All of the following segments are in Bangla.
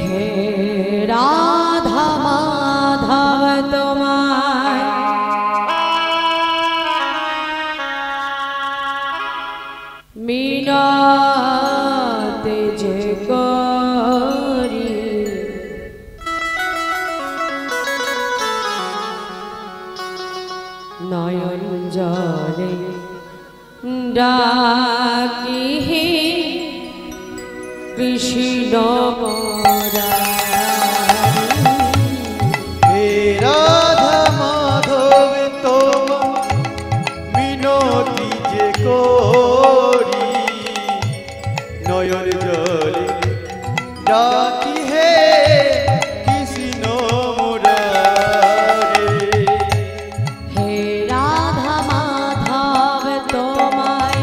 हे राधा माधव तुम्हार মিনতি যে করি নয়ন জলে ডাকি কৃষ্ণ হে রাধা মাধব তোমার মিনতি যে করি নয়ন জলে ডাকি হে কৃষ্ণ মুরারে হে রাধা মাধব তোমায়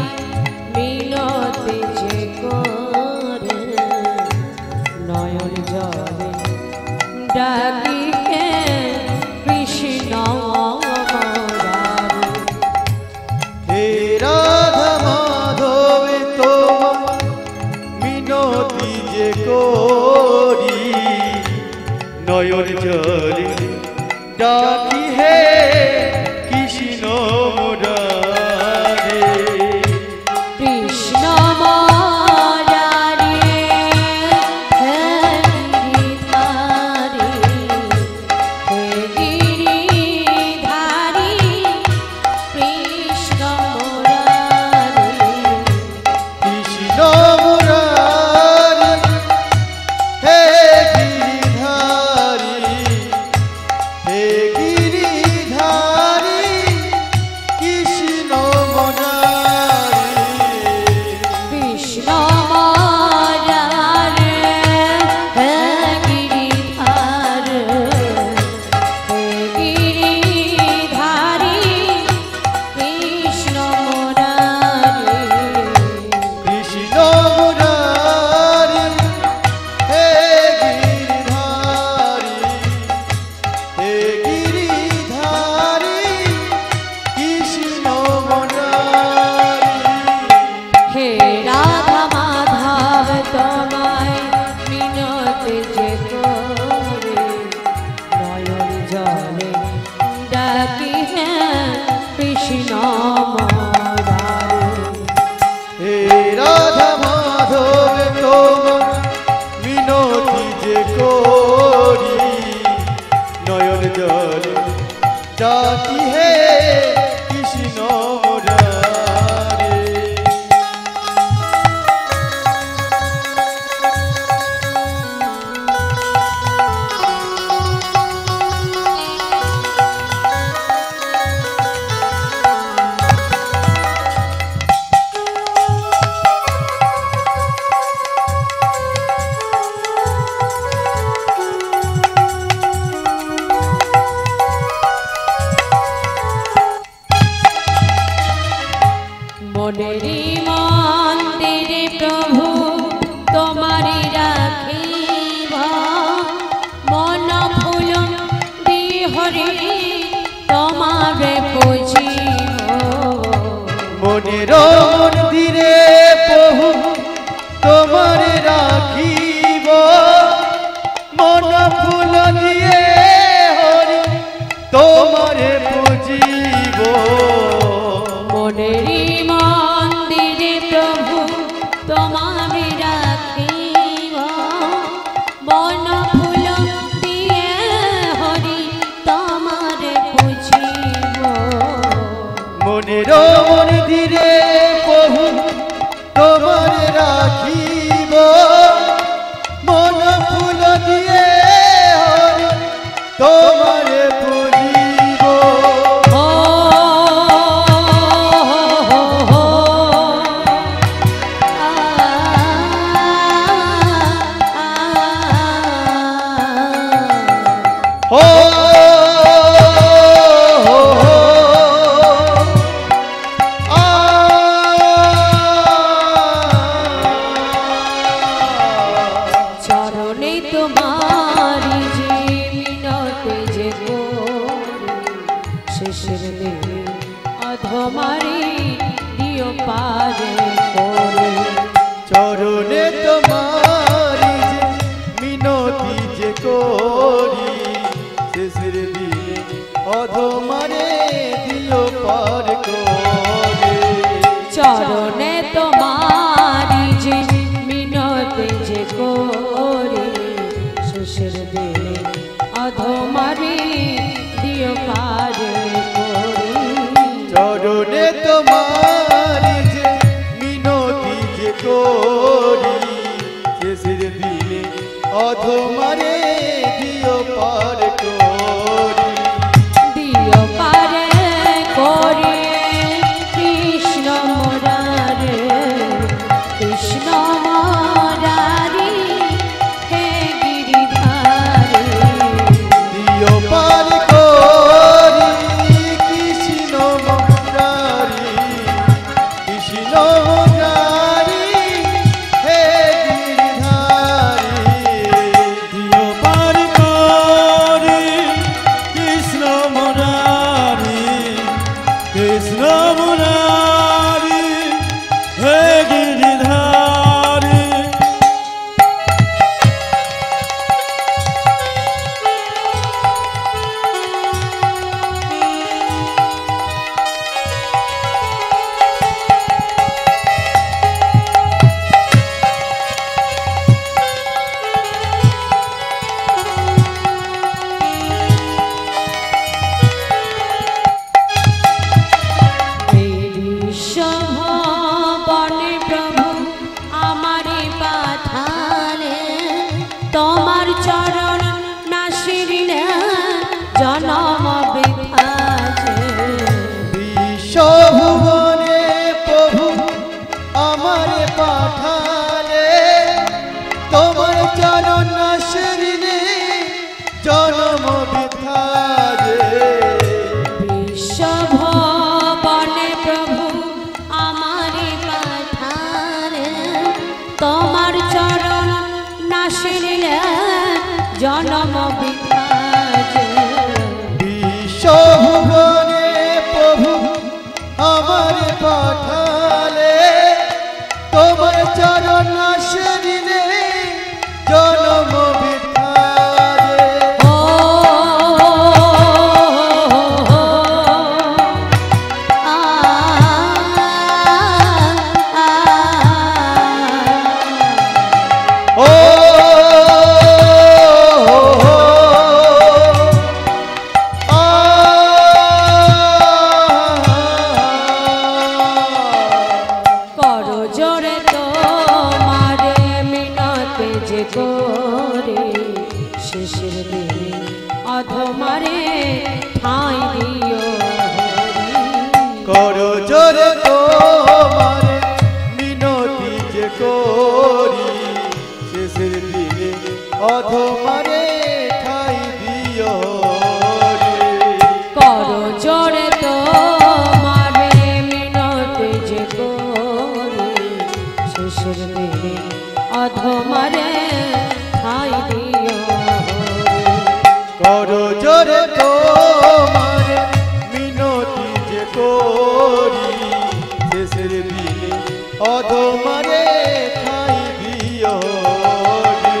মিনতি যে করে নয়ন জলে ডাকি হে কৃষ্ণ মুরারে হে রাধা মাধব তোমার মিনতি যে করি নয়ন জলে ডাকি হে কৃষ্ণ মুরারে কৃষ্ণ মুরারে হে গিরিধারী হে গিরিধারী কৃষ্ণ মুরারে কৃষ্ণ মুরারি হে গিরিধারী হে গিরিধারী কৃষ্ণ মুরারি কৃষ্ণ মুরারে হে গিরিধার হে গিরিধারী কৃষ্ণ মুরারে কৃষ্ণ মুরারি হে গিরিধারী হে গিরিধারী কৃষ্ণ মুরারি হে রাধা মাধব তোমায় মিনতি যে করে নয়ন জলে ডাকি হে কৃষ্ণ মুরারে হে রাধা মাধব তোমার মিনতি যে করি নয়ন জলে ডাকি হে কৃষ্ণ মুরারে মনেরি মন্দিরে প্রভু তোমারি রাখিব মন ফুল বিহরি তোমারে পুজিব মনের মন্দিরে প্রভু তোমার রাখিব মন ফুল দিয়ে হরি তোমারে পুজিব মনেরি মন্দিরে প্রভু তোমারে রাখিব মন ফুল দিয়ে হরি তোমারে পুজিব মনের মন্দিরে প্রভু তোমার রাখিব মন ফুল দিয়ে হরি তোমারে পুজিব ও ও চরণে তোমারি যে মিনতি যে করে শেষের দিনে অধমারি দিও পারে করে চরণে তোমারি যে মিনতি অধমারে দিও পার করি দিও পারে করে কৃষ্ণ মুরারে কৃষ্ণ মুরারি হে গিরিধারে দিও পার করি কৃষ্ণ মুরারি কৃষ্ণ মুরারি হে গিরিধারি দিও পার করি কৃষ্ণ মুরারি কৃষ্ণ মুরারি হে গিরিধারি বনে প্রভু আমারে পাঠালে তোমার চরণ না শিরিলে জনম বিখাছে বিশ্বভুবনে প্রভু আমারে পাঠালে তোমার চরণ শরীরে জনম বিধারে বিশ্বভবনে প্রভু আমারে পাঠালে তোমার চরণ না শিরিলে জনম বিখাছে বিশ্বভুবনে প্রভু আমারে পাঠালে তোমার চরণ শরীরে জনম বিধারে ও আ ও করো জোরে তোমারে মিনতে যে করে শেষের দিনে অধমারে ঠাঁই দিও হরি। করো জোরে তোমার মিনতি যে করি শেষের দিনে অধমারে ঠাই দিও রে করো জোরে তোমারে মিনতে যে করে শেষের দিনে অধমারে ঠাঁই দিও হরি। করো জোরে তোমার মিনতি যে করি শেষের দিনে অধমারে ঠাই দিও রে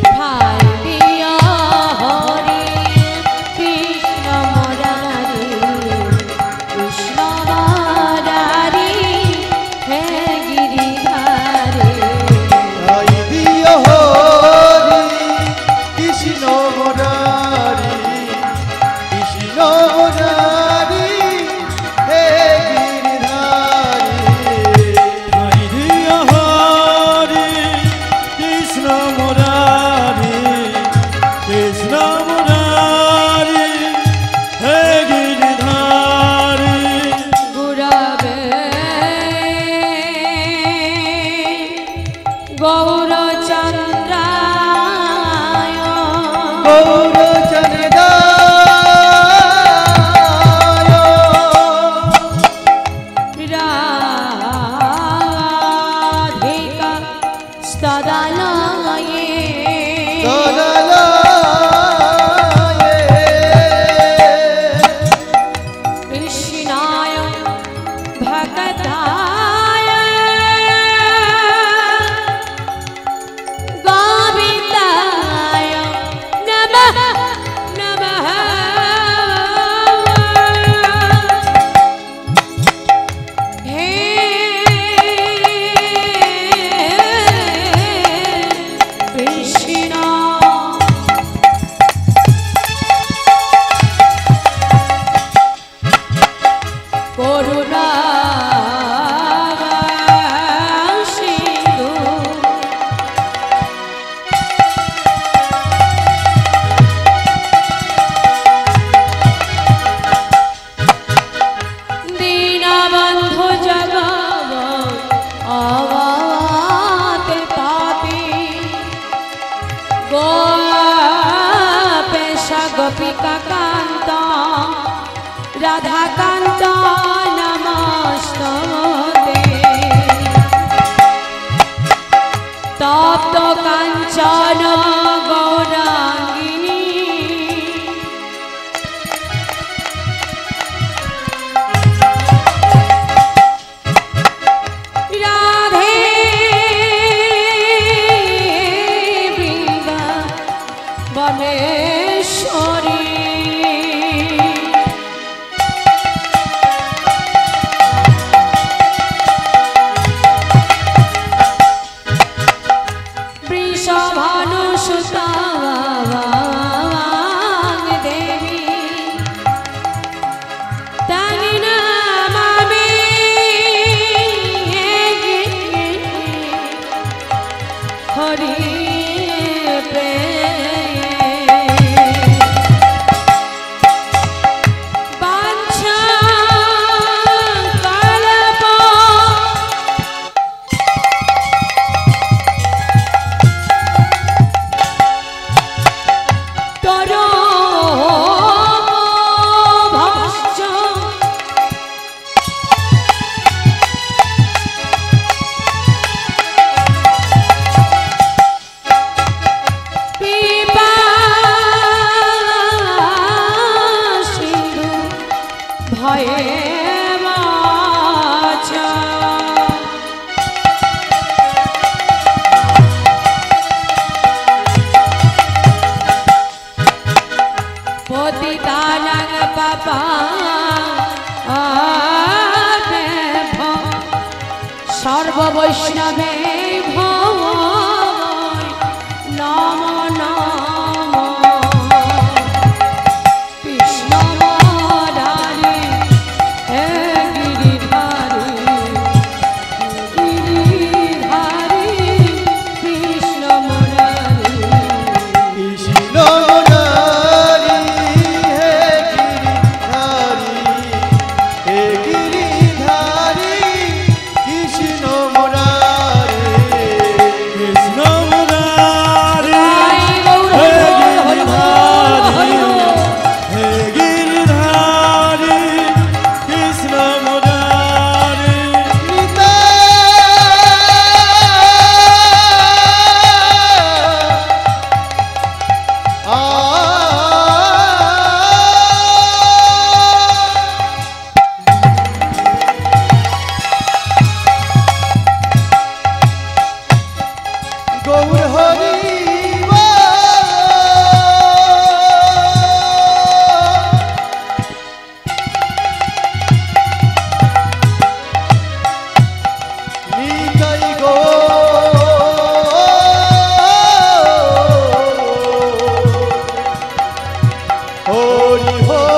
ঠাই দিও গোপেশা গোপিকা কান্ত রাধা কান্ত নমস্তে তপ্ত কাঞ্চন গৌরাঙ্গিনী রাধে বনেশ্বরী বৃষভানুসুতা দেবী তানি নামামি হরি সর্ব বৈষ্ণবে নম নম কৃষ্ণ মুরারি হে গিরিধারী গিরিধারী কৃষ্ণ মুরারি কৃষ্ণ মুরারি হে গিরিধারী কৃষ্ণ মুরারি কৃষ্ণ মুরারি হে গিরিধারী কৃষ্ণ মুরারি গৌর হরি নিতাই গো হরি হরি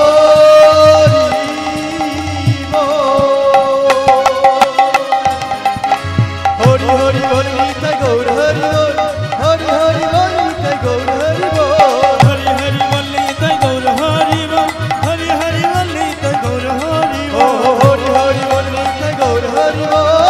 হরি হরি বল নিতাই গৌর হরি বল হরি হরি বল নিতাই গৌর হরি বল হরি হরি বল্লি তাই গৌর হরি বল হরি হরি বল্লি তাই গৌর হরি ও বল হরি হরি বল নিতাই গৌর হরি বল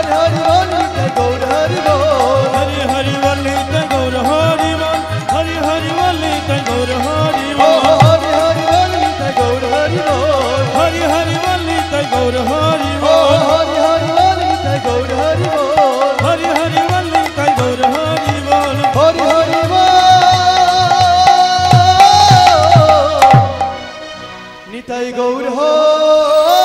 হরি হরি বল নিতাই গৌর হরি বল হরি হরি বল্লি তাই গৌর হরি বল হরি হরি বল্লি তাই গৌর হরি ও বল হরি হরি বল নিতাই গৌর হরি বল হরি হরি বল্লি তাই গৌর হরি ও বল হরি হরি বল নিতাই গৌর হরি বল হরি হরি বল্লি তাই গৌর হরি বল হরি হরি বল নিতাই গৌর হরি